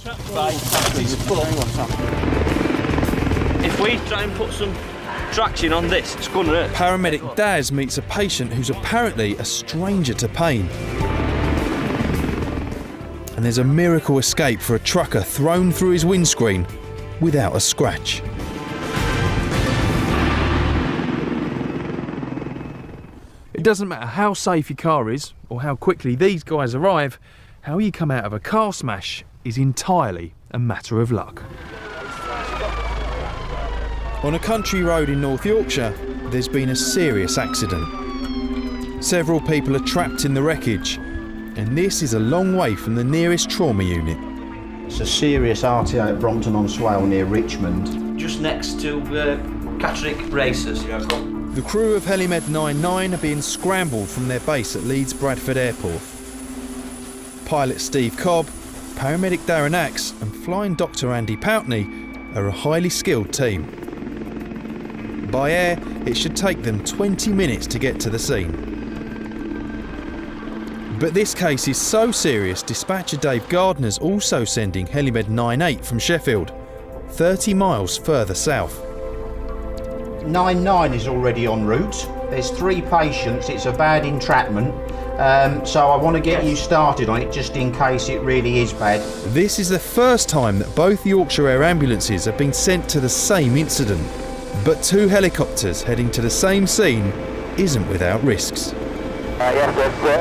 Right, if we try and put some traction on this, it's going to hurt. Paramedic Daz meets a patient who's apparently a stranger to pain. And there's a miracle escape for a trucker thrown through his windscreen without a scratch. It doesn't matter how safe your car is or how quickly these guys arrive, how you come out of a car smash is entirely a matter of luck. On a country road in North Yorkshire, there's been a serious accident. Several people are trapped in the wreckage, and this is a long way from the nearest trauma unit. It's a serious RTA at Brompton-on-Swale near Richmond. Just next to Catterick Racers. The crew of Heroes 9 are being scrambled from their base at Leeds Bradford Airport. Pilot Steve Cobb, paramedic Darren Axe and flying doctor Andy Pountney are a highly skilled team. By air, it should take them 20 minutes to get to the scene. But this case is so serious, dispatcher Dave Gardner's also sending Heroes 9 from Sheffield, 30 miles further south. 9-9 is already en route. There's 3 patients, it's a bad entrapment, so I want to get you started on it just in case it really is bad. This is the first time that both Yorkshire Air ambulances have been sent to the same incident. But 2 helicopters heading to the same scene isn't without risks. Yes,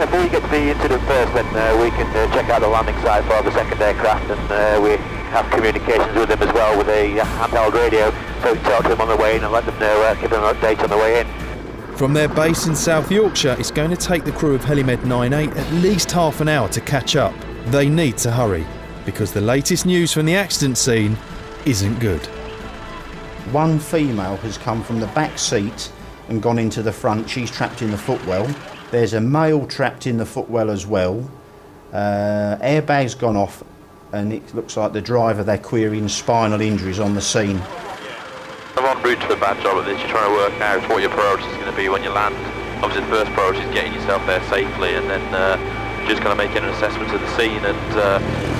before you get to the incident first, then we can check out the landing site for the second aircraft, and we have communications with them as well with a handheld radio, so we can talk to them on the way in and let them know, give them an update on the way in. From their base in South Yorkshire, it's going to take the crew of Heroes 9 at least half an hour to catch up. They need to hurry, because the latest news from the accident scene isn't good. One female has come from the back seat and gone into the front. She's trapped in the footwell. There's a male trapped in the footwell as well. Airbag's gone off, and it looks like the driver, they're querying spinal injuries on the scene. I'm en route to a bad job at this. You're trying to work out what your priority is going to be when you land. Obviously the first priority is getting yourself there safely, and then just kind of making an assessment of the scene, and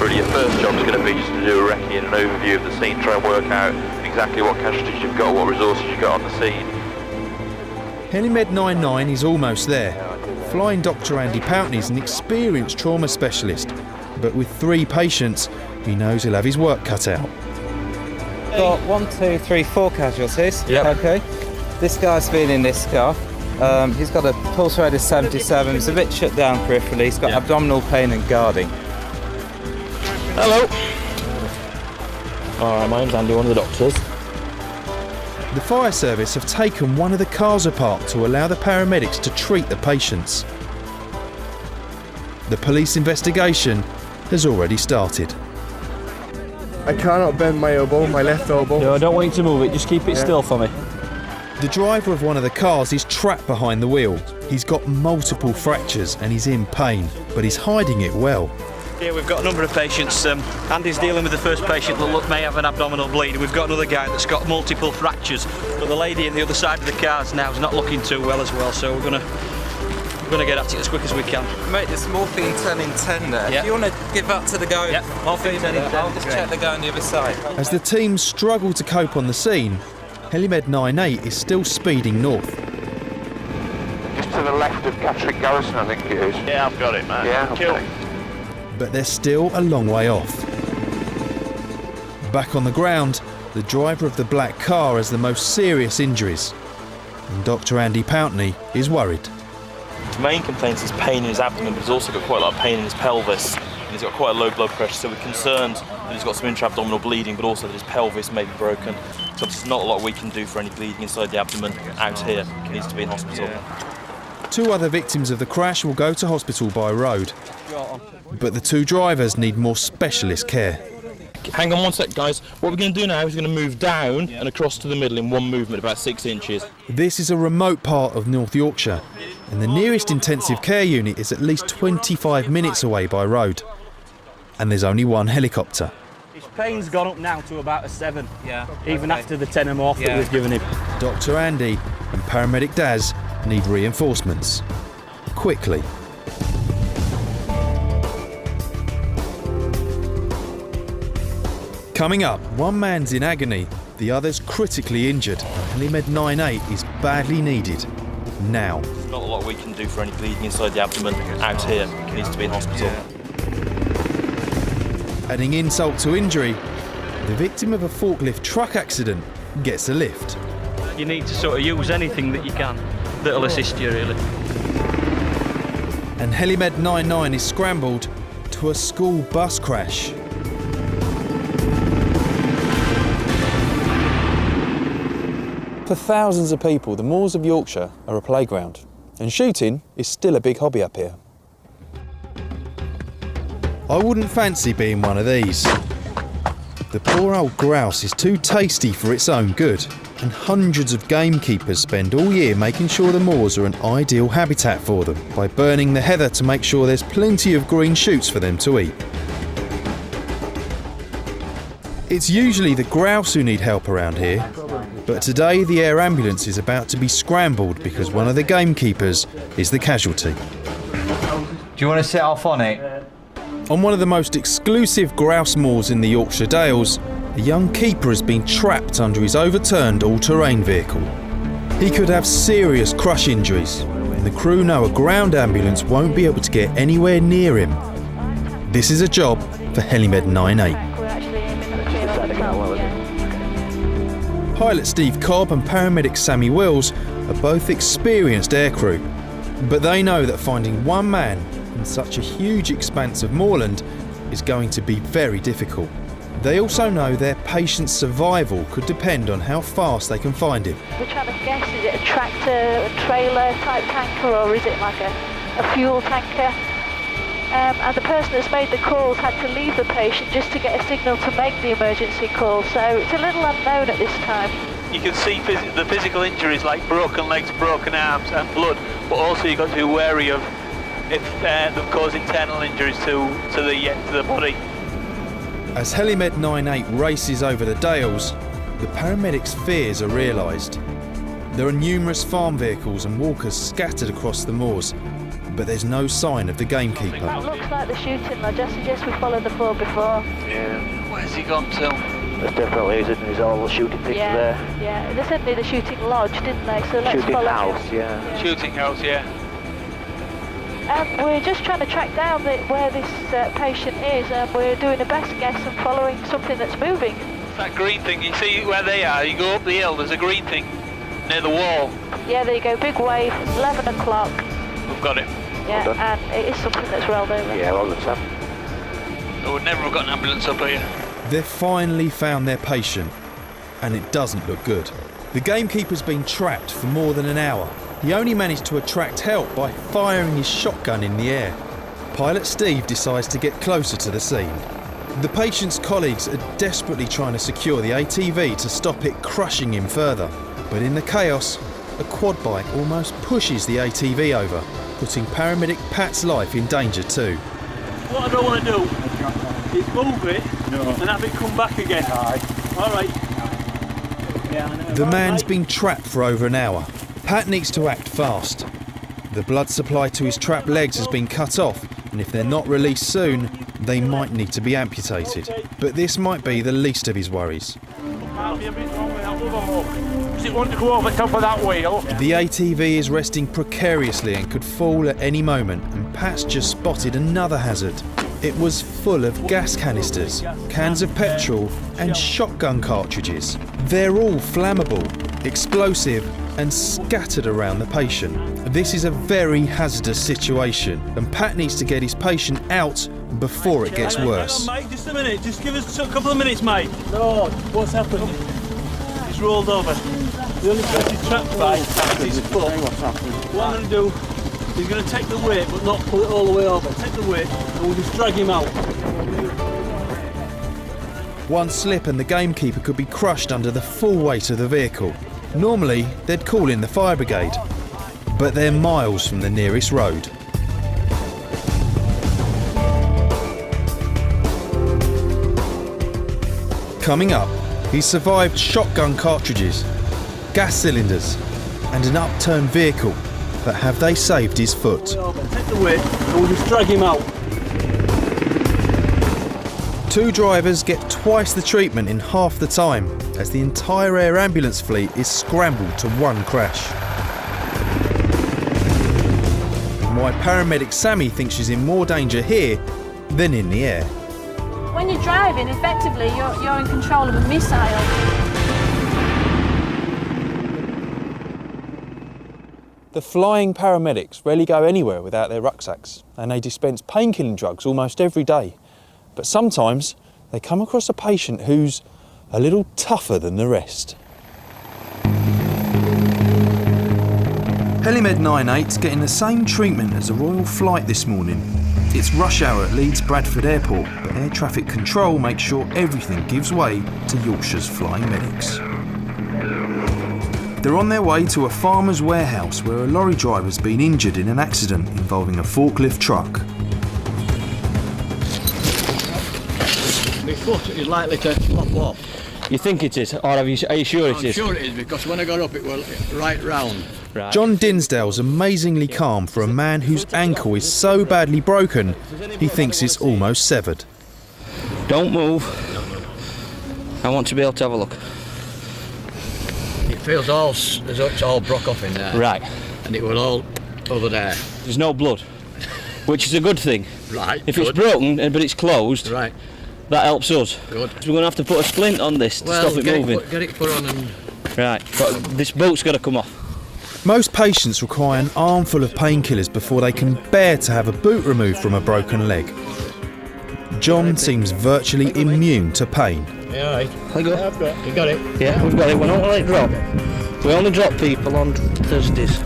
really your first job is going to be just to do a recce and an overview of the scene, try and work out exactly what casualties you've got, what resources you've got on the scene. Heroes 9 is almost there. Flying Dr Andy Pountney is an experienced trauma specialist, but with 3 patients, he knows he'll have his work cut out. Got 1, 2, 3, 4 casualties. Yep. Okay. This guy's been in this car. He's got a pulse rate of 77. He's a bit shut down peripherally. He's got abdominal pain and guarding. Hello. Alright, my name's Andy, one of the doctors. The fire service have taken one of the cars apart to allow the paramedics to treat the patients. The police investigation has already started. I cannot bend my elbow, my left elbow. No, I don't want you to move it, just keep it still for me. The driver of one of the cars is trapped behind the wheel. He's got multiple fractures and he's in pain, but he's hiding it well. Here we've got a number of patients. Andy's dealing with the first patient that may have an abdominal bleed. We've got another guy that's got multiple fractures, but the lady on the other side of the car now is not looking too well as well, so we're going to get at it as quick as we can. Mate, there's morphine 10 in 10 there. Yep. If you want to give that to the guy, morphine 10 in 10. I'll just check the guy on the other side. As the team struggle to cope on the scene, Heroes 9 is still speeding north. Just to the left of Catterick Garrison, I think it is. Yeah, I've got it, man. Yeah, okay. But they're still a long way off. Back on the ground, the driver of the black car has the most serious injuries, and Dr Andy Pountney is worried. His main complaint is pain in his abdomen, but he's also got quite a lot of pain in his pelvis, and he's got quite a low blood pressure, so we're concerned that he's got some intra-abdominal bleeding, but also that his pelvis may be broken. So there's not a lot we can do for any bleeding inside the abdomen out here. He needs to be in hospital. 2 other victims of the crash will go to hospital by road, but the 2 drivers need more specialist care. Hang on one sec, guys. What we're going to do now is we're going to move down and across to the middle in one movement, about 6 inches. This is a remote part of North Yorkshire, and the nearest intensive care unit is at least 25 minutes away by road. And there's only 1 helicopter. His pain's gone up now to about a 7, even after the 10 morph that we've given him. Dr Andy and paramedic Daz need reinforcements. Quickly. Coming up, one man's in agony, the other's critically injured. Helimed 98 is badly needed. Now. There's not a lot we can do for any bleeding inside the abdomen out here. He needs to be in hospital. Adding insult to injury, the victim of a forklift truck accident gets a lift. You need to sort of use anything that you can that'll assist you, really. And Helimed 99 is scrambled to a school bus crash. For thousands of people, the moors of Yorkshire are a playground, and shooting is still a big hobby up here. I wouldn't fancy being one of these. The poor old grouse is too tasty for its own good, and hundreds of gamekeepers spend all year making sure the moors are an ideal habitat for them by burning the heather to make sure there's plenty of green shoots for them to eat. It's usually the grouse who need help around here, but today the air ambulance is about to be scrambled because one of the gamekeepers is the casualty. Do you want to set off on it? On one of the most exclusive grouse moors in the Yorkshire Dales, a young keeper has been trapped under his overturned all-terrain vehicle. He could have serious crush injuries, and the crew know a ground ambulance won't be able to get anywhere near him. This is a job for Helimed 98. Pilot Steve Cobb and paramedic Sammy Wills are both experienced aircrew, but they know that finding one man in such a huge expanse of moorland is going to be very difficult. They also know their patient's survival could depend on how fast they can find him. We're trying to guess, is it a tractor, a trailer type tanker, or is it like a fuel tanker? And the person that's made the calls had to leave the patient just to get a signal to make the emergency call, so it's a little unknown at this time. You can see the physical injuries like broken legs, broken arms and blood, but also you've got to be wary of if them cause internal injuries to the body. As Helimed 98 races over the Dales, the paramedics' fears are realised. There are numerous farm vehicles and walkers scattered across the moors, but there's no sign of the gamekeeper. It looks like the shooting lodge. I suggest we followed the floor before. Yeah. Where's he gone to? There's definitely isn't. There's all the shooting things there. Yeah, they said near the shooting lodge, didn't they? So let's shooting follow house, him. yeah. Shooting house, yeah. We're just trying to track down where this patient is, and we're doing a best guess and following something that's moving. That green thing, you see where they are, you go up the hill, there's a green thing near the wall. Yeah, there you go, big wave, 11 o'clock. We've got it. Yeah, and it is something that's rolled over. Yeah, well done, Sam. I would never have got an ambulance up here. They've finally found their patient, and it doesn't look good. The gamekeeper's been trapped for more than an hour. He only managed to attract help by firing his shotgun in the air. Pilot Steve decides to get closer to the scene. The patient's colleagues are desperately trying to secure the ATV to stop it crushing him further. But in the chaos, a quad bike almost pushes the ATV over, putting paramedic Pat's life in danger too. What I don't want to do is move it and have it come back again. All right. Yeah, I know. The man's been trapped for over an hour. Pat needs to act fast. The blood supply to his trapped legs has been cut off, and if they're not released soon, they might need to be amputated. But this might be the least of his worries. Does it want to go over top of that wheel? The ATV is resting precariously and could fall at any moment, and Pat's just spotted another hazard. It was full of gas canisters, cans of petrol, and shotgun cartridges. They're all flammable, explosive, and scattered around the patient. This is a very hazardous situation, and Pat needs to get his patient out before it gets worse. Hang on, mate, just a minute. Just give us a couple of minutes, mate. No, what's happened? He's rolled over. The only place he's trapped by is his foot. What I'm going to do, he's going to take the weight, but not pull it all the way over. Take the weight, and we'll just drag him out. One slip and the gamekeeper could be crushed under the full weight of the vehicle. Normally, they'd call in the fire brigade, but they're miles from the nearest road. Coming up, he's survived shotgun cartridges, gas cylinders, and an upturned vehicle, but have they saved his foot? Take the weight, and we'll just drag him out. 2 drivers get twice the treatment in half the time as the entire air ambulance fleet is scrambled to one crash. And why paramedic Sammy thinks she's in more danger here than in the air. When you're driving, effectively, you're in control of a missile. The flying paramedics rarely go anywhere without their rucksacks, and they dispense painkilling drugs almost every day. But sometimes they come across a patient who's a little tougher than the rest. Helimed 98's getting the same treatment as a Royal flight this morning. It's rush hour at Leeds Bradford Airport, but air traffic control makes sure everything gives way to Yorkshire's flying medics. They're on their way to a farmer's warehouse where a lorry driver's been injured in an accident involving a forklift truck. My foot is likely to flop off. You think it is, or are you sure it is? I'm sure it is, because when I got up it was right round. Right. John Dinsdale's amazingly calm for a man whose ankle is so badly broken, he thinks it's almost severed. Don't move. I want to be able to have a look. It feels all as though it's all broke off in there. Right. And it was all over there. There's no blood, which is a good thing. Right. If it's broken but it's closed, right, that helps us. Good. So we're going to have to put a splint on this to stop it moving. Get it put on and... Right, but this boat's got to come off. Most patients require an armful of painkillers before they can bear to have a boot removed from a broken leg. John seems virtually immune to pain. Yeah, right. You got it? Yeah, we've got it. We're not going to let it drop. We only drop people on Thursdays.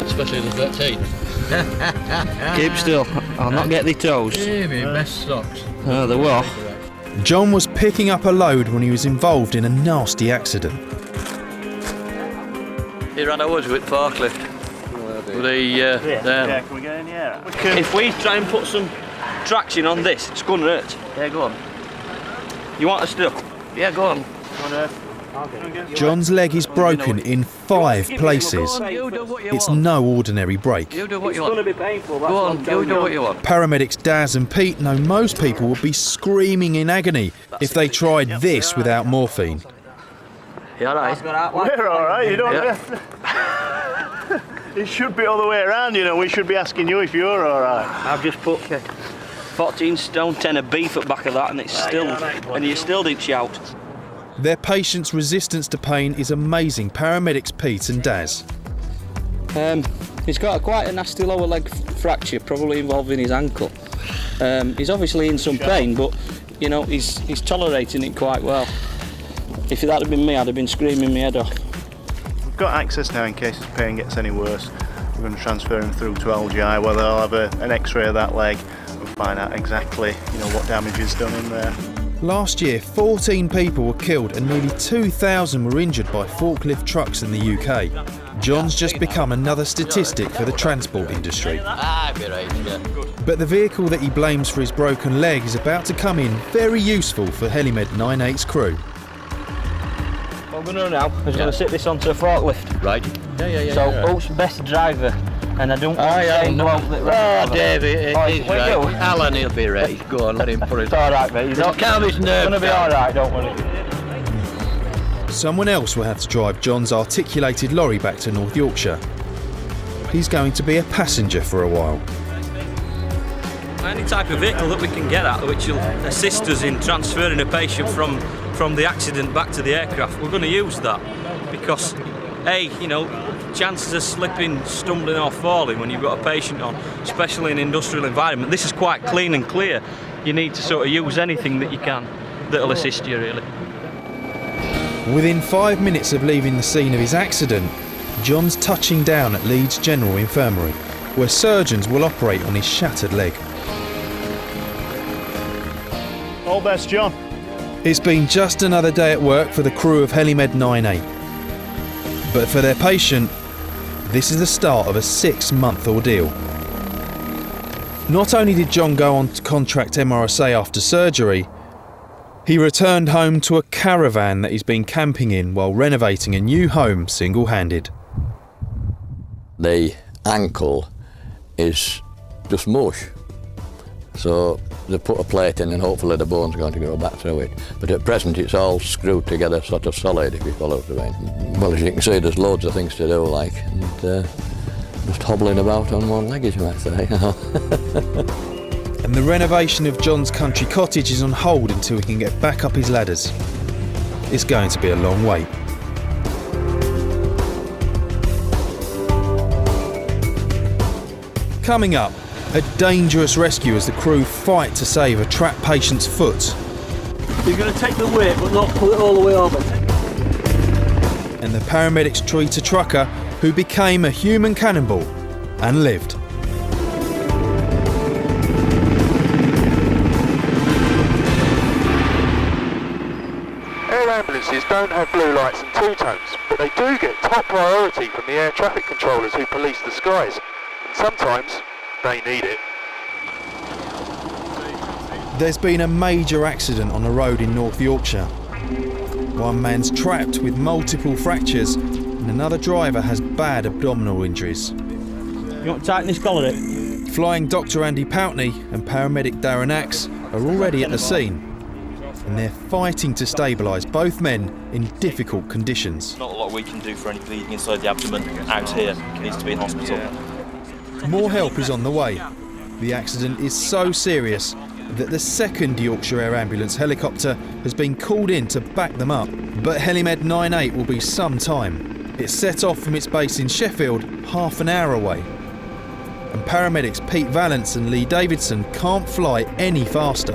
Especially the 13th. Keep still. I'll not get the toes. Yeah, my best socks. Oh, they were. John was picking up a load when he was involved in a nasty accident. He ran over with forklift. Can we go in here? If we try and put some traction on this, it's going to hurt. Yeah, go on. You want us to? Yeah, go on. John's leg is broken in 5 places. It's no ordinary break. You do what you It's want. going to be painful. Go on, you do what you want. Paramedics Daz and Pete know most people would be screaming in agony if they tried this without morphine. You alright? We're alright, you don't have to. It should be all the way around, you know, we should be asking you if you're alright. I've just put 14 stone 10 of beef at the back of that and it's still, and you still didn't shout. Their patient's resistance to pain is amazing. Paramedics Pete and Daz. He's got quite a nasty lower leg fracture, probably involving his ankle. He's obviously in some pain, but you know he's tolerating it quite well. If that had been me, I'd have been screaming my head off. We've got access now in case his pain gets any worse. We're going to transfer him through to LGI where they'll have an x-ray of that leg and find out exactly, you know, what damage is done in there. Last year, 14 people were killed and nearly 2,000 were injured by forklift trucks in the UK. John's just become another statistic for the transport industry. But the vehicle that he blames for his broken leg is about to come in very useful for Helimed 98's crew. What we're going to do now is going to sit this onto a forklift. Right. Yeah. So who's the best driver? And I don't want the same bloke that David, he's right. Alan, he'll be ready. Go on, let him put it. It's alright, mate. He's not calm his nerves. It's going to be alright, don't worry. Someone else will have to drive John's articulated lorry back to North Yorkshire. He's going to be a passenger for a while. Any type of vehicle that we can get at which will assist us in transferring a patient from the accident back to the aircraft, we're going to use that because you know, chances of slipping, stumbling or falling when you've got a patient on, especially in an industrial environment. This is quite clean and clear. You need to sort of use anything that you can that'll assist you really. Within 5 minutes of leaving the scene of his accident, John's touching down at Leeds General Infirmary, where surgeons will operate on his shattered leg. All best, John. It's been just another day at work for the crew of Helimed 98. But for their patient, this is the start of a 6-month ordeal. Not only did John go on to contract MRSA after surgery, he returned home to a caravan that he's been camping in while renovating a new home single-handed. The ankle is just mush. So they put a plate in and hopefully the bone's going to go back through it. But at present it's all screwed together sort of solid, if you follow what I mean. Well, as you can see, there's loads of things to do, like, and just hobbling about on one leg, as you might say. And the renovation of John's country cottage is on hold until he can get back up his ladders. It's going to be a long wait. Coming up, a dangerous rescue as the crew fight to save a trapped patient's foot. He's going to take the weight but not pull it all the way over. And the paramedics treat a trucker who became a human cannonball and lived. Air ambulances don't have blue lights and two-tones, but they do get top priority from the air traffic controllers who police the skies. And sometimes they need it. There's been a major accident on a road in North Yorkshire. One man's trapped with multiple fractures and another driver has bad abdominal injuries. You want to tighten this collar in? Flying Dr. Andy Pountney and paramedic Darren Axe are already at the scene, and they're fighting to stabilise both men in difficult conditions. Not a lot we can do for any bleeding inside the abdomen out here. It needs to be in hospital. More help is on the way. The accident is so serious that the 2nd Yorkshire Air Ambulance helicopter has been called in to back them up. But Helimed 98 will be some time. It's set off from its base in Sheffield, half an hour away. And paramedics Pete Vallance and Lee Davidson can't fly any faster.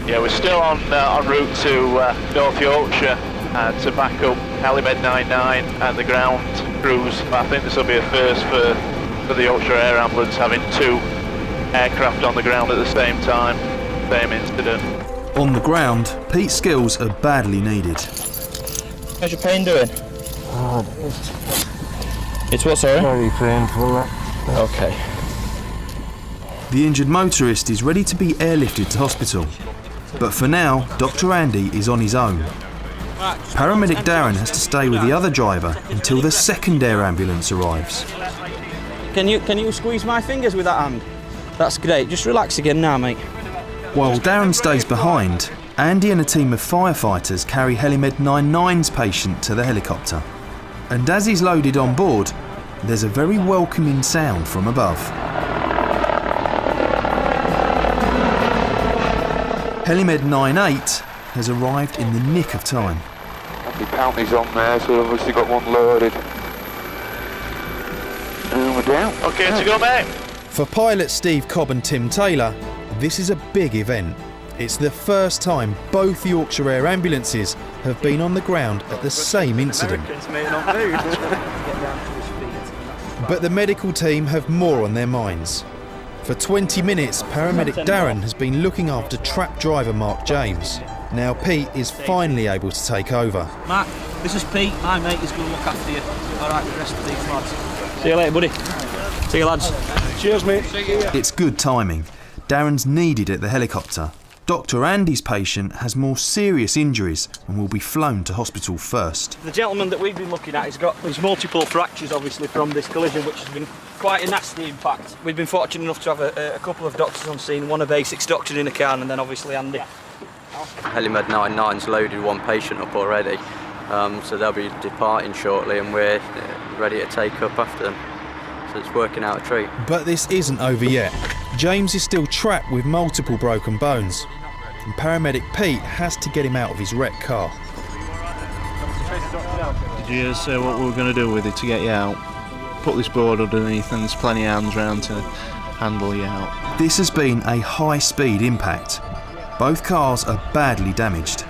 Yeah, we're still on route to North Yorkshire to back up Helimed 99 and the ground crews. I think this will be a first for the Yorkshire Air Ambulance, having 2 aircraft on the ground at the same time, same incident. On the ground, Pete's skills are badly needed. How's your pain doing? It's what, sorry? Very painful. Okay. The injured motorist is ready to be airlifted to hospital. But for now, Dr. Andy is on his own. Paramedic Darren has to stay with the other driver until the 2nd air ambulance arrives. Can you squeeze my fingers with that hand? That's great. Just relax again now, mate. While Darren stays behind, Andy and a team of firefighters carry Helimed 99's patient to the helicopter. And as he's loaded on board, there's a very welcoming sound from above. Helimed 98 has arrived in the nick of time. Andy Pountney's on there, so we've obviously got one loaded. And we're down. Okay to go, mate. For pilots Steve Cobb and Tim Taylor, this is a big event. It's the first time both Yorkshire Air Ambulances have been on the ground at the same incident. But the medical team have more on their minds. For 20 minutes, paramedic Darren has been looking after trapped driver Mark James. Now Pete is finally able to take over. Mark, this is Pete. My mate is going to look after you. All right, the rest of these lads. See you later, buddy. See you, lads. Cheers, mate. It's good timing. Darren's needed at the helicopter. Dr. Andy's patient has more serious injuries and will be flown to hospital first. The gentleman that we've been looking at has got his multiple fractures, obviously, from this collision, which has been quite a nasty impact. We've been fortunate enough to have a couple of doctors on scene, one a basics doctor in a car, and then obviously Andy. Helimed 99's loaded one patient up already, so they'll be departing shortly and we're ready to take up after them. So it's working out a treat. But this isn't over yet. James is still trapped with multiple broken bones, and paramedic Pete has to get him out of his wrecked car. Did you say what we were going to do with it to get you out? Put this board underneath and there's plenty of hands round to handle you out. This has been a high-speed impact. Both cars are badly damaged.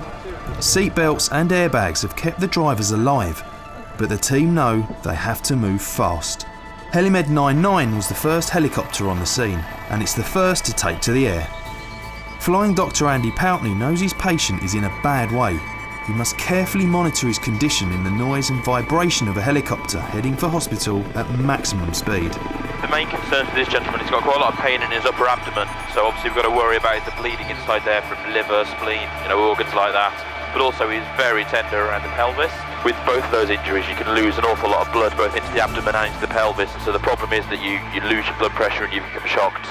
Seatbelts and airbags have kept the drivers alive, but the team know they have to move fast. Helimed 99 was the first helicopter on the scene, and it's the first to take to the air. Flying Dr. Andy Pountney knows his patient is in a bad way. He must carefully monitor his condition in the noise and vibration of a helicopter heading for hospital at maximum speed. The main concern for this gentleman, he's got quite a lot of pain in his upper abdomen, so obviously we've got to worry about the bleeding inside there from liver, spleen, organs like that. But also he's very tender around the pelvis. With both of those injuries, you can lose an awful lot of blood both into the abdomen and into the pelvis. So the problem is that you lose your blood pressure and you become shocked.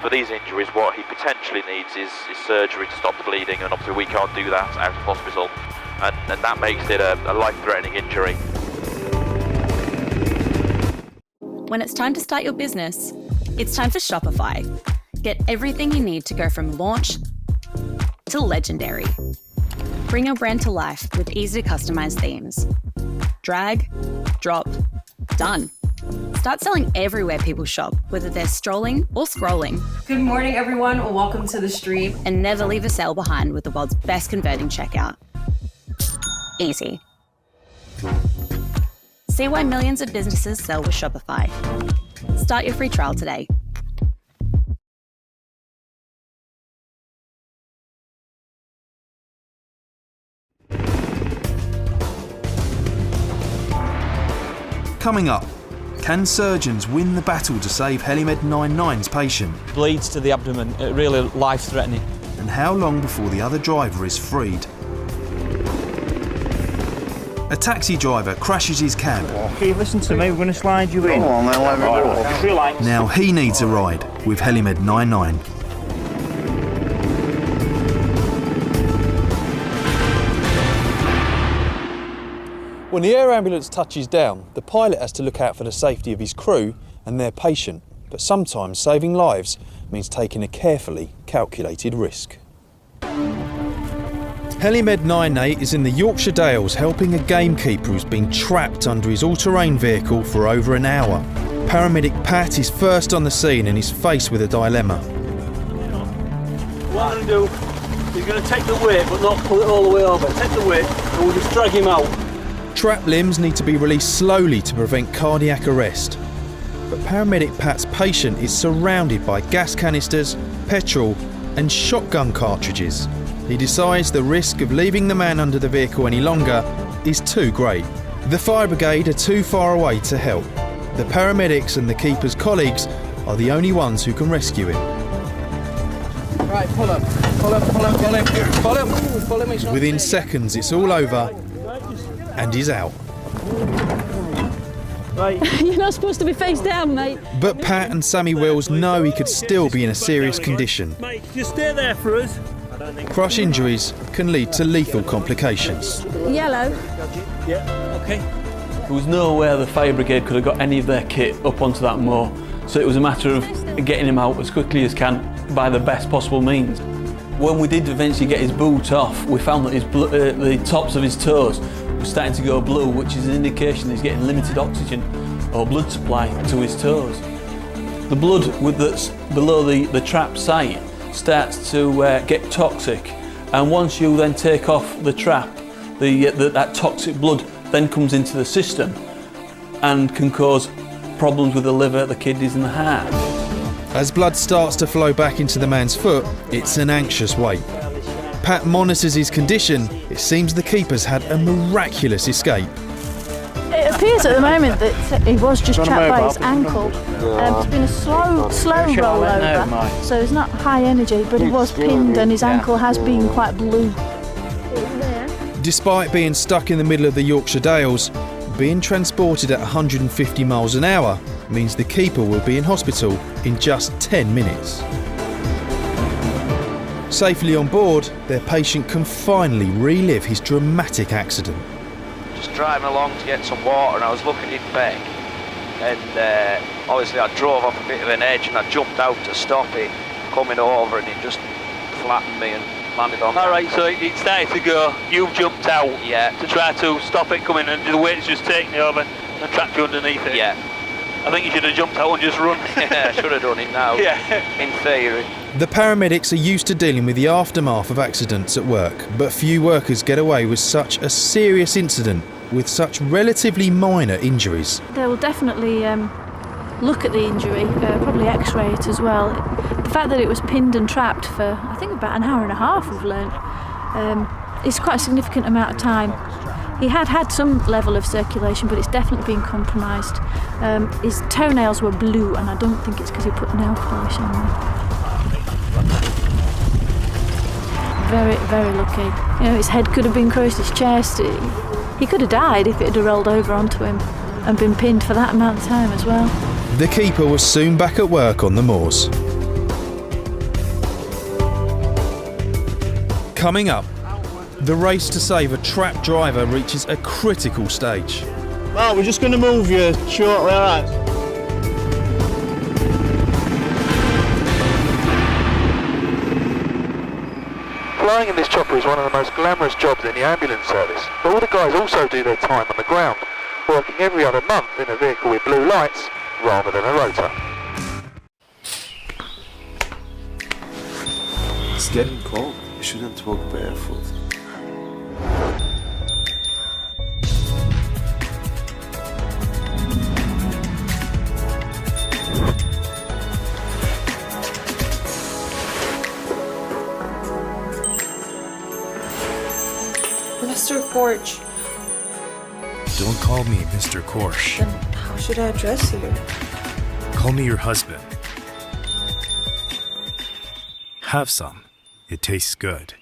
For these injuries, what he potentially needs is surgery to stop the bleeding, and obviously we can't do that out of hospital, and that makes it a life-threatening injury. When it's time to start your business, it's time for Shopify. Get everything you need to go from launch to legendary. Bring your brand to life with easy to customize themes. Drag, drop, done. Start selling everywhere people shop, whether they're strolling or scrolling. Good morning, everyone. Welcome to the stream. And never leave a sale behind with the world's best converting checkout. Easy. See why millions of businesses sell with Shopify. Start your free trial today. Coming up, can surgeons win the battle to save Helimed 99's patient? Bleeds to the abdomen, really life-threatening. And how long before the other driver is freed? A taxi driver crashes his cab. Okay, listen to me, we're going to slide you in. Come on then, let me go. Relax. Now he needs a ride with Helimed 99. When the air ambulance touches down, the pilot has to look out for the safety of his crew and their patient, but sometimes saving lives means taking a carefully calculated risk. Helimed 98 is in the Yorkshire Dales helping a gamekeeper who's been trapped under his all-terrain vehicle for over an hour. Paramedic Pat is first on the scene and is faced with a dilemma. What I'm going to do, he's going to take the weight but not pull it all the way over. Take the weight and we'll just drag him out. Trapped limbs need to be released slowly to prevent cardiac arrest. But Paramedic Pat's patient is surrounded by gas canisters, petrol and shotgun cartridges. He decides the risk of leaving the man under the vehicle any longer is too great. The fire brigade are too far away to help. The paramedics and the keeper's colleagues are the only ones who can rescue him. Right, pull him. Within seconds it's all over and he's out. Right. You're not supposed to be face down, mate. But Pat and Sammy Wills know he could still be in a serious condition. Mate, just stay there for us. Crush injuries can lead to lethal complications. Yellow. Yeah, okay. There was no way the fire brigade could have got any of their kit up onto that moor, so it was a matter of getting him out as quickly as can by the best possible means. When we did eventually get his boot off, we found that the tops of his toes were starting to go blue, which is an indication that he's getting limited oxygen or blood supply to his toes. The blood that's below the trap site starts to get toxic, and once you then take off the trap, that toxic blood then comes into the system and can cause problems with the liver, the kidneys and the heart. As blood starts to flow back into the man's foot, it's an anxious wait. Pat monitors his condition. It seems the keeper's had a miraculous escape. It appears at the moment that he was just trapped by his ankle. It's been a slow rollover, so it's not high energy, but he was pinned and his ankle has been quite blue. Despite being stuck in the middle of the Yorkshire Dales, being transported at 150 miles an hour means the keeper will be in hospital in just 10 minutes. Safely on board, their patient can finally relive his dramatic accident. Just driving along to get some water and I was looking in back, and obviously I drove off a bit of an edge and I jumped out to stop it coming over, and it just flattened me and landed on me. Alright, so it started to go, you've jumped out to try to stop it coming, and the weight's just taken you over and trapped you underneath it. Yeah. I think you should have jumped out and just run. Yeah, I should have done it now. Yeah. In theory. The paramedics are used to dealing with the aftermath of accidents at work, but few workers get away with such a serious incident with such relatively minor injuries. They will definitely look at the injury, probably x-ray it as well. The fact that it was pinned and trapped for, I think, about an hour and a half, we've learned, is quite a significant amount of time. He had some level of circulation, but it's definitely been compromised. His toenails were blue, and I don't think it's because he put nail polish on them. Very, very lucky. You know, his head could have been crushed, his chest. He could have died if it had rolled over onto him and been pinned for that amount of time as well. The keeper was soon back at work on the moors. Coming up, the race to save a trapped driver reaches a critical stage. Right, we're just going to move you shortly, alright? Flying in this chopper is one of the most glamorous jobs in the ambulance service, but all the guys also do their time on the ground, working every other month in a vehicle with blue lights rather than a rotor. It's getting cold. You shouldn't walk barefoot. Mr. Korch. Don't call me Mr. Korsh. Then how should I address you? Call me your husband. Have some. It tastes good.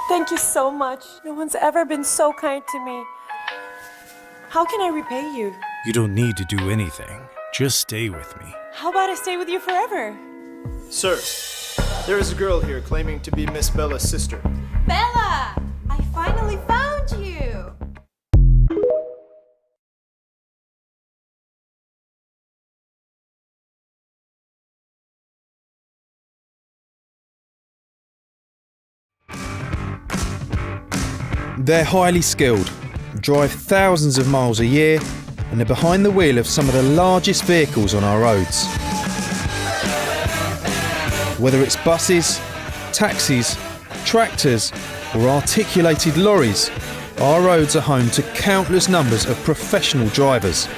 Thank you so much. No one's ever been so kind to me. How can I repay you? You don't need to do anything. Just stay with me. How about I stay with you forever? Sir, there is a girl here claiming to be Miss Bella's sister. Bella! I finally found you! They're highly skilled, drive thousands of miles a year, and they're behind the wheel of some of the largest vehicles on our roads. Whether it's buses, taxis, tractors, or articulated lorries, our roads are home to countless numbers of professional drivers.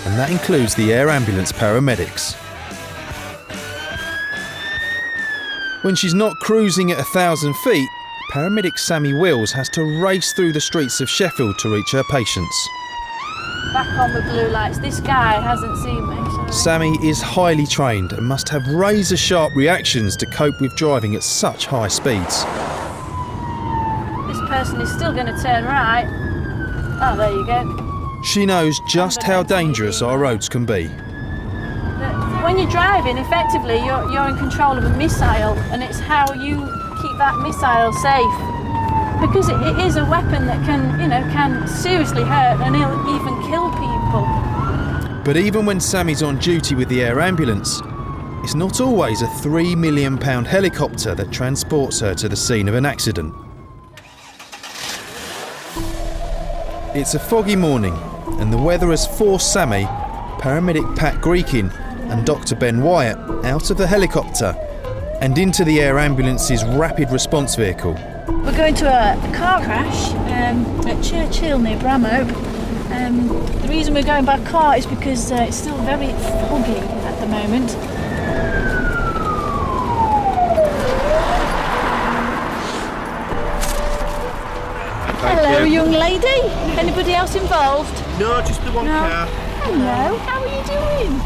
And that includes the air ambulance paramedics. When she's not cruising at 1,000 feet, paramedic Sammy Wills has to race through the streets of Sheffield to reach her patients. Back on with blue lights. This guy hasn't seen me. So. Sammy is highly trained and must have razor-sharp reactions to cope with driving at such high speeds. This person is still going to turn right. Oh, there you go. She knows just how dangerous our roads can be. When you're driving, effectively, you're in control of a missile, and it's how you keep that missile safe. Because it is a weapon that can seriously hurt and it'll even kill people. But even when Sammy's on duty with the air ambulance, it's not always a £3 million helicopter that transports her to the scene of an accident. It's a foggy morning, and the weather has forced Sammy, paramedic Pat Greekin, and Dr. Ben Wyatt out of the helicopter and into the air ambulance's rapid response vehicle. We're going to a car crash at Churchill near Bramhope. The reason we're going by car is because it's still very foggy at the moment. Hello, young lady. Anybody else involved? No, just the one car. Hello, how are you doing?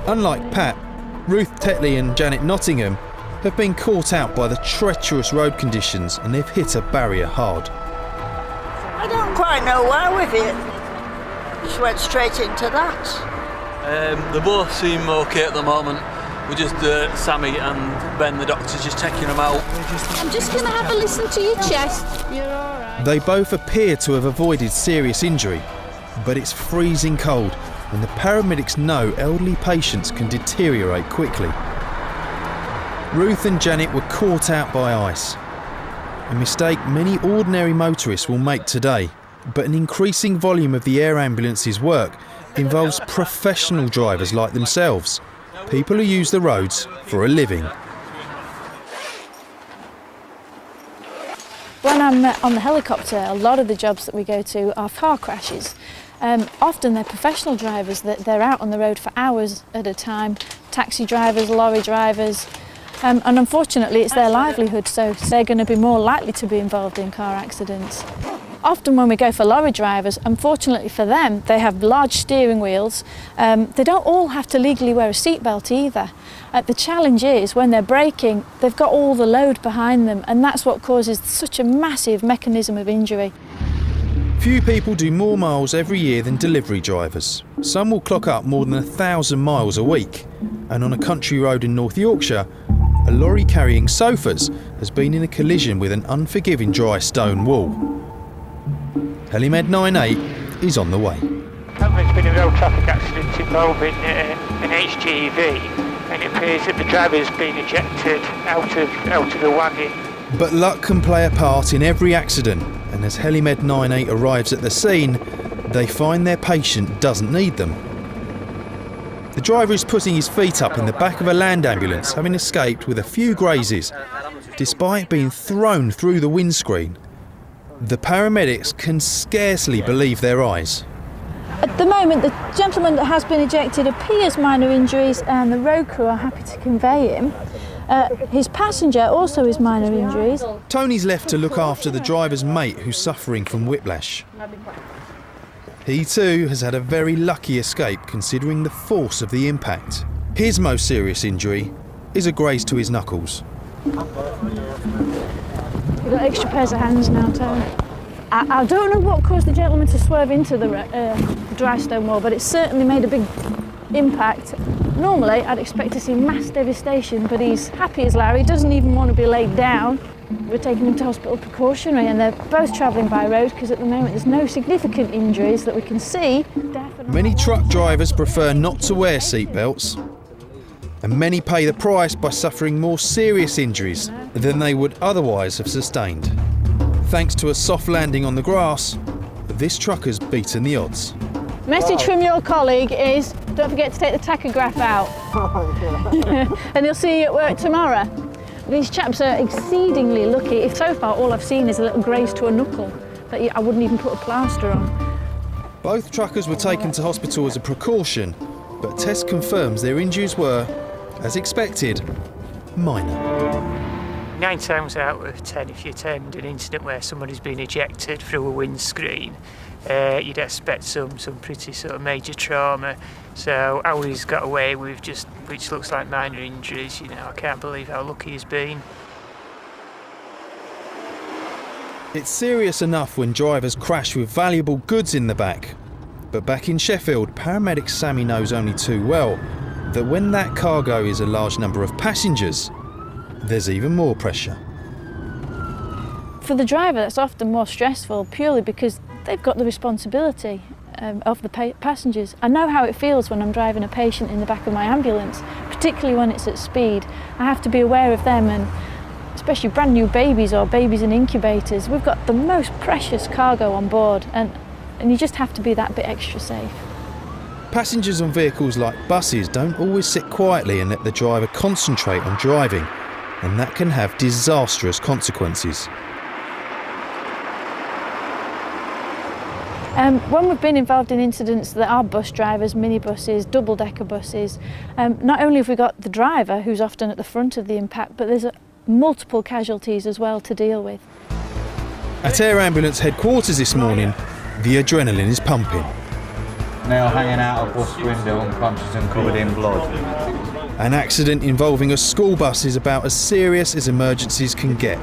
Unlike Pat, Ruth Tetley and Janet Nottingham have been caught out by the treacherous road conditions and they've hit a barrier hard. I don't quite know where we've hit. She went straight into that. They both seem okay at the moment. We're just Sammy and Ben, the doctor's just taking them out. I'm just going to have a listen to your chest. You're all right. They both appear to have avoided serious injury, but it's freezing cold and the paramedics know elderly patients can deteriorate quickly. Ruth and Janet were caught out by ice, a mistake many ordinary motorists will make today, but an increasing volume of the air ambulance's work involves professional drivers like themselves, people who use the roads for a living. When I'm on the helicopter, a lot of the jobs that we go to are car crashes. Often they're professional drivers, that they're out on the road for hours at a time, taxi drivers, lorry drivers, and unfortunately it's their livelihood, so they're going to be more likely to be involved in car accidents. Often when we go for lorry drivers, unfortunately for them, they have large steering wheels. They don't all have to legally wear a seatbelt either. The challenge is when they're braking, they've got all the load behind them, and that's what causes such a massive mechanism of injury. Few people do more miles every year than delivery drivers. Some will clock up more than 1,000 miles a week. And on a country road in North Yorkshire, a a lorry carrying sofas has been in a collision with an unforgiving dry stone wall. Helimed 98 is on the way. There's been a road traffic accident involving an HGV, and it appears that the driver's been ejected out of the wagon. But luck can play a part in every accident, and as Helimed 98 arrives at the scene, they find their patient doesn't need them. The driver is putting his feet up in the back of a land ambulance, having escaped with a few grazes, despite being thrown through the windscreen. The paramedics can scarcely believe their eyes. At the moment, the gentleman that has been ejected appears minor injuries, and the road crew are happy to convey him. His passenger also has minor injuries. Tony's left to look after the driver's mate who's suffering from whiplash. He too has had a very lucky escape considering the force of the impact. His most serious injury is a graze to his knuckles. You've got extra pairs of hands now, Tony. I don't know what caused the gentleman to swerve into the dry stone wall, but it certainly made a big impact. Normally, I'd expect to see mass devastation, but he's happy as Larry, doesn't even want to be laid down. We're taking him to hospital precautionary, and they're both travelling by road because at the moment there's no significant injuries that we can see. Many truck drivers prefer not to wear seatbelts, and many pay the price by suffering more serious injuries than they would otherwise have sustained. Thanks to a soft landing on the grass, this trucker's beaten the odds. Message from your colleague is, don't forget to take the tachograph out. And he'll see you at work tomorrow. These chaps are exceedingly lucky. If so far all I've seen is a little graze to a knuckle that I wouldn't even put a plaster on. Both truckers were taken to hospital as a precaution, but test confirms their injuries were, as expected, minor. 9 times out of 10, if you attend an incident where somebody's been ejected through a windscreen, you'd expect some pretty sort of major trauma. So how he's got away with just, which looks like minor injuries, you know, I can't believe how lucky he's been. It's serious enough when drivers crash with valuable goods in the back. But back in Sheffield, paramedic Sammy knows only too well that when that cargo is a large number of passengers, there's even more pressure. For the driver, that's often more stressful purely because they've got the responsibility of the passengers. I know how it feels when I'm driving a patient in the back of my ambulance, particularly when it's at speed. I have to be aware of them, and especially brand new babies or babies in incubators. We've got the most precious cargo on board, and you just have to be that bit extra safe. Passengers on vehicles like buses don't always sit quietly and let the driver concentrate on driving, and that can have disastrous consequences. When we've been involved in incidents that are bus drivers, minibuses, double-decker buses, not only have we got the driver who's often at the front of the impact, but there's multiple casualties as well to deal with. At Air Ambulance headquarters this morning, the adrenaline is pumping. Now hanging out a bus window unconscious and covered in blood. An accident involving a school bus is about as serious as emergencies can get.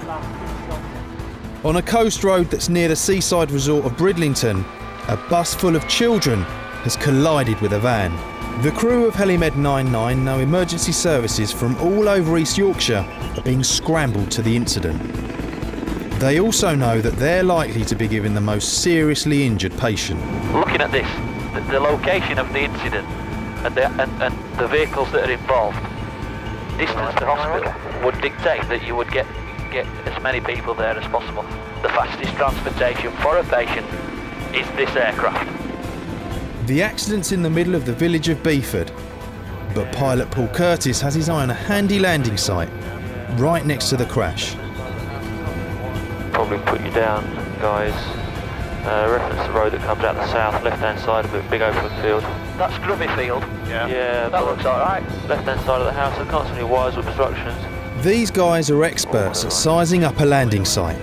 On a coast road that's near the seaside resort of Bridlington, a bus full of children has collided with a van. The crew of Helimed 99 know emergency services from all over East Yorkshire are being scrambled to the incident. They also know that they're likely to be given the most seriously injured patient. Looking at this, the location of the incident and the vehicles that are involved, distance to hospital would dictate that you would get as many people there as possible. The fastest transportation for a patient is this aircraft. The accident's in the middle of the village of Beeford, but pilot Paul Curtis has his eye on a handy landing site right next to the crash. Probably put you down, guys. Reference the road that comes out the south, left-hand side of it, big open field. That's Grubby Field. Yeah, that looks alright. Left-hand side of the house, there are constantly wires or obstructions. These guys are experts at sizing up a landing site,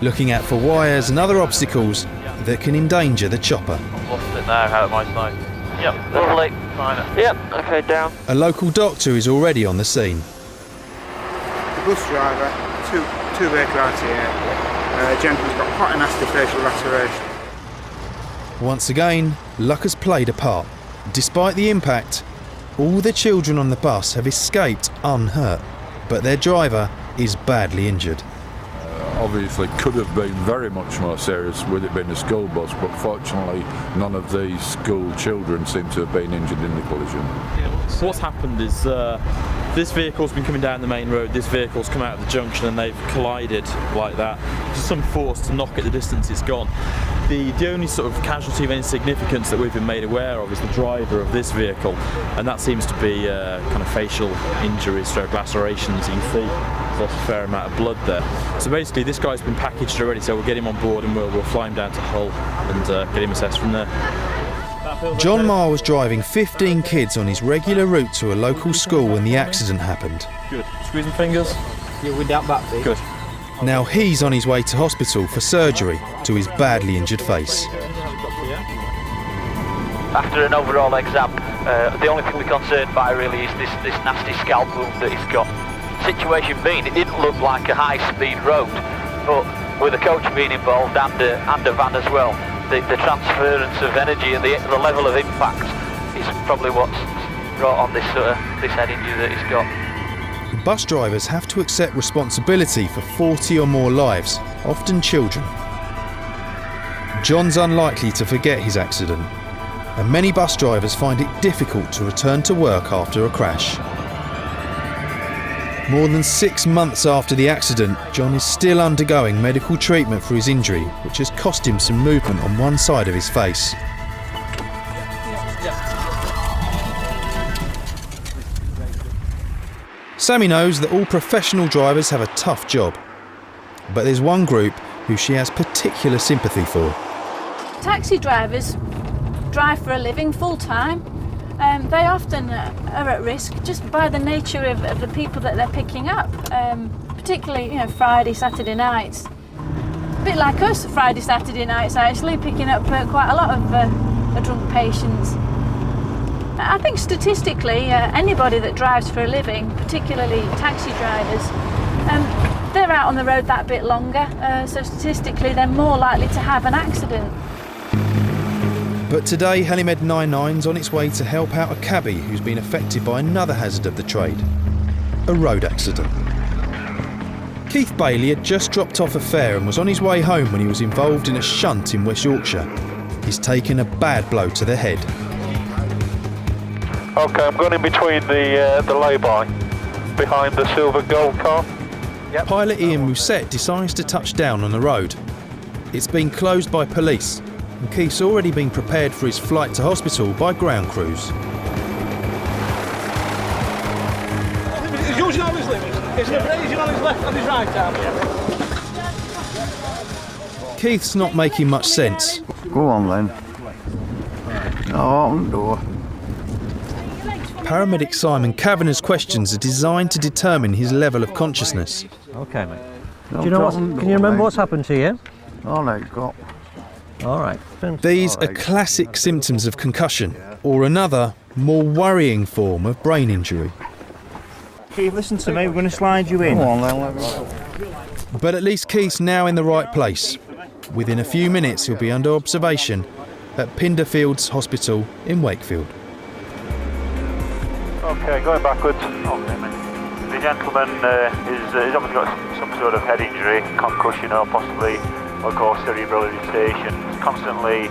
looking out for wires and other obstacles that can endanger the chopper. Lost it now, out of my sight. Yep, lovely. Yep, okay, down. A local doctor is already on the scene. The bus driver, two aircraft here. A gentleman's got quite a nasty facial laceration. Once again, luck has played a part. Despite the impact, All the children on the bus have escaped unhurt, but their driver is badly injured. Obviously could have been very much more serious with it being a school bus, but fortunately none of these school children seem to have been injured in the collision. So what's happened is this vehicle's been coming down the main road, this vehicle's come out of the junction and they've collided like that. Just some force to knock it the distance it's gone. The only sort of casualty of any significance that we've been made aware of is the driver of this vehicle, and that seems to be kind of facial injuries, stroke lacerations. You can see there's lost a fair amount of blood there. So basically this guy's been packaged already, so we'll get him on board and we'll fly him down to Hull and get him assessed from there. John Marr was driving 15 kids on his regular route to a local school when the accident happened. Good. Squeezing fingers? Yeah, without that bit. Good. Now he's on his way to hospital for surgery to his badly injured face. After an overall exam, the only thing we're concerned by really is this nasty scalp wound that he's got. Situation being, it didn't look like a high-speed road, but with a coach being involved and a van as well, the transference of energy and the level of impact is probably what's brought on this head injury that he's got. Bus drivers have to accept responsibility for 40 or more lives, often children. John's unlikely to forget his accident, and many bus drivers find it difficult to return to work after a crash. More than 6 months after the accident, John is still undergoing medical treatment for his injury, which has cost him some movement on one side of his face. Sammy knows that all professional drivers have a tough job, but there's one group who she has particular sympathy for. Taxi drivers drive for a living full-time. They often are at risk just by the nature of the people that they're picking up, particularly Friday, Saturday nights. A bit like us, Friday, Saturday nights actually, picking up quite a lot of drunk patients. I think statistically, anybody that drives for a living, particularly taxi drivers, they're out on the road that bit longer, so statistically they're more likely to have an accident. But today, Helimed 99's on its way to help out a cabbie who's been affected by another hazard of the trade, a road accident. Keith Bailey had just dropped off a fare and was on his way home when he was involved in a shunt in West Yorkshire. He's taken a bad blow to the head. Okay, I'm going in between the lay-by, behind the silver gold car. Yep. Pilot Ian Mousset decides to touch down on the road. It's been closed by police, and Keith's already been prepared for his flight to hospital by ground crews. He's using all his limits. He's using all his left and his right arm. Keith's not making much sense. Go on then. Open door. Paramedic Simon Kavanagh's questions are designed to determine his level of consciousness. Okay, mate. Do you know what? Can you remember what's happened to you? Oh no, got. All right. These are classic symptoms of concussion, or another, more worrying form of brain injury. Keith, listen to me. We're going to slide you in. Go on then. Let me go. But at least Keith's now in the right place. Within a few minutes, he'll be under observation at Pinderfields Hospital in Wakefield. Okay, going backwards. Okay, mate. The gentleman he's obviously got some sort of head injury, concussion or possibly, of course, cerebral irritation. It's constantly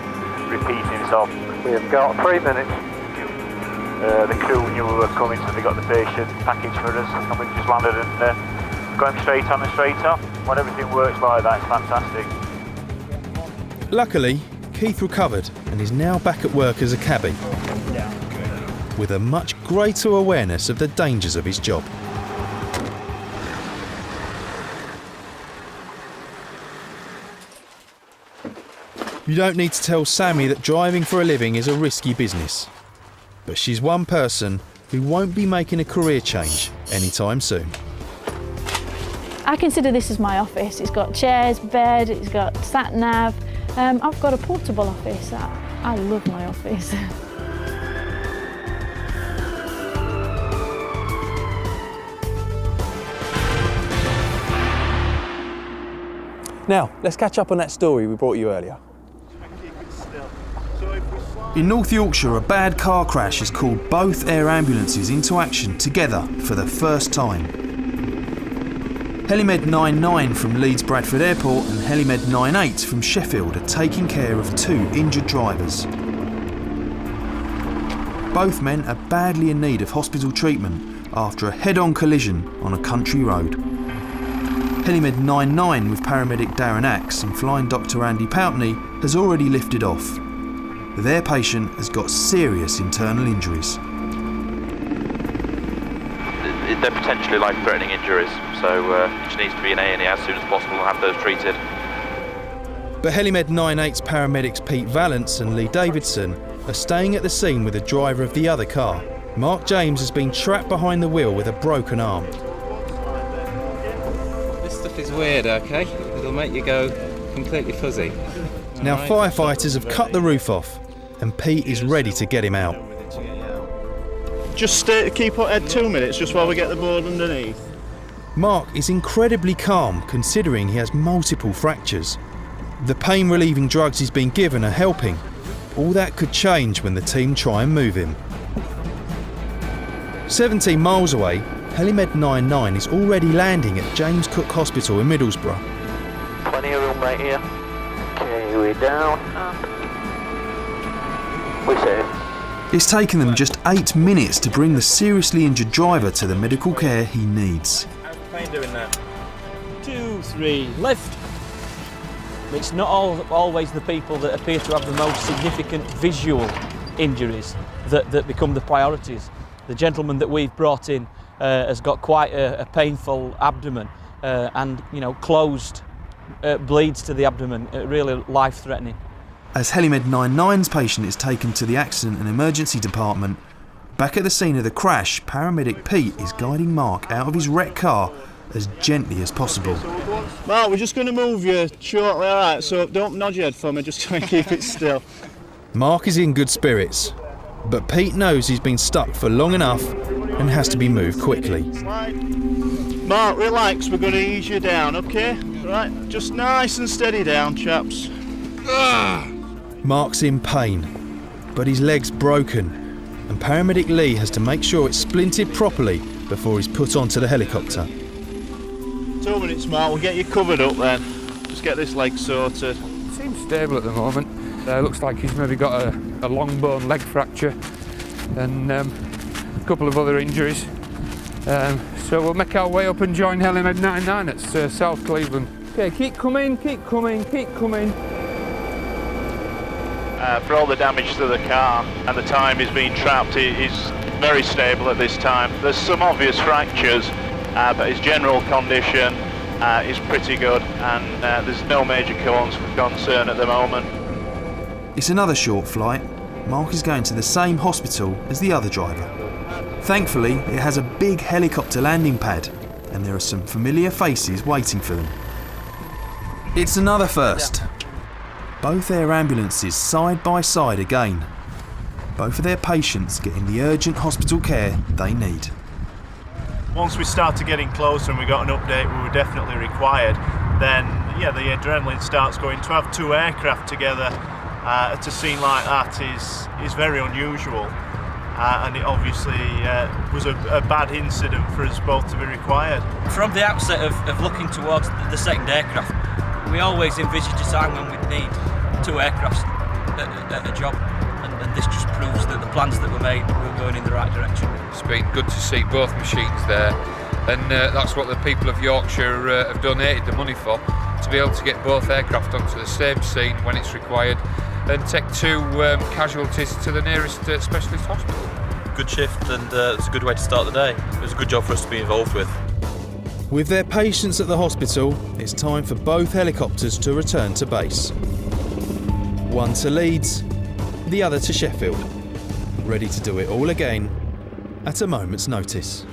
repeating itself. We've got 3 minutes. The crew knew we were coming, so they got the patient packaged for us, and we just landed and got him straight on and straight off. When everything works like that, it's fantastic. Luckily, Keith recovered and is now back at work as a cabbie, with a much greater awareness of the dangers of his job. You don't need to tell Sammy that driving for a living is a risky business, but she's one person who won't be making a career change anytime soon. I consider this as my office. It's got chairs, bed, it's got sat-nav. I've got a portable office. I love my office. Now, let's catch up on that story we brought you earlier. In North Yorkshire, a bad car crash has called both air ambulances into action together for the first time. Helimed 99 from Leeds Bradford Airport and Helimed 98 from Sheffield are taking care of 2 injured drivers. Both men are badly in need of hospital treatment after a head-on collision on a country road. Helimed 99 with paramedic Darren Axe and flying doctor Andy Poutney has already lifted off. Their patient has got serious internal injuries. They're potentially life-threatening injuries, so it just needs to be in A&E as soon as possible and have those treated. But Helimed 98's paramedics Pete Vallance and Lee Davidson are staying at the scene with the driver of the other car. Mark James has been trapped behind the wheel with a broken arm. This stuff is weird, okay? It'll make you go completely fuzzy. Now firefighters have cut the roof off and Pete is ready to get him out. Just keep up at 2 minutes just while we get the board underneath. Mark is incredibly calm considering he has multiple fractures. The pain-relieving drugs he's been given are helping. All that could change when the team try and move him. 17 miles away, Helimed 99 is already landing at James Cook Hospital in Middlesbrough. Plenty of room right here. Okay, we're down. We're safe. It's taken them just 8 minutes to bring the seriously injured driver to the medical care he needs. How's the pain doing there? 2, 3, lift. It's not always the people that appear to have the most significant visual injuries that become the priorities. The gentleman that we've brought in has got quite a painful abdomen and, closed bleeds to the abdomen, really life-threatening. As Helimed 99's patient is taken to the accident and emergency department, back at the scene of the crash, paramedic Pete is guiding Mark out of his wrecked car as gently as possible. Mark, we're just going to move you shortly, alright, so don't nod your head for me, just try and keep it still. Mark is in good spirits, but Pete knows he's been stuck for long enough and has to be moved quickly. Mark, relax, we're going to ease you down, okay? Right, just nice and steady down, chaps. Mark's in pain, but his leg's broken, and paramedic Lee has to make sure it's splinted properly before he's put onto the helicopter. 2 minutes, Mark, we'll get you covered up then. Just get this leg sorted. Seems stable at the moment. Looks like he's maybe got a long bone leg fracture and a couple of other injuries. So we'll make our way up and join Helimed 99 at South Cleveland. Okay, keep coming, keep coming, keep coming. For all the damage to the car and the time he's been trapped, he's very stable at this time. There's some obvious fractures, but his general condition is pretty good, and there's no major cause for concern at the moment. It's another short flight. Mark is going to the same hospital as the other driver. Thankfully, it has a big helicopter landing pad, and there are some familiar faces waiting for them. It's another first. Both air ambulances side by side again. Both of their patients getting the urgent hospital care they need. Once we started getting closer and we got an update we were definitely required, then the adrenaline starts going. To have 2 aircraft together at a scene like that is very unusual, and it obviously was a bad incident for us both to be required. From the outset of looking towards the second aircraft, we always envisaged a time when we'd need 2 aircrafts at a job, and this just proves that the plans that were made were going in the right direction. It's been good to see both machines there, and that's what the people of Yorkshire have donated the money for, to be able to get both aircraft onto the same scene when it's required and take 2 casualties to the nearest specialist hospital. Good shift, and it's a good way to start the day. It was a good job for us to be involved with. With their patients at the hospital, it's time for both helicopters to return to base. One to Leeds, the other to Sheffield, ready to do it all again at a moment's notice.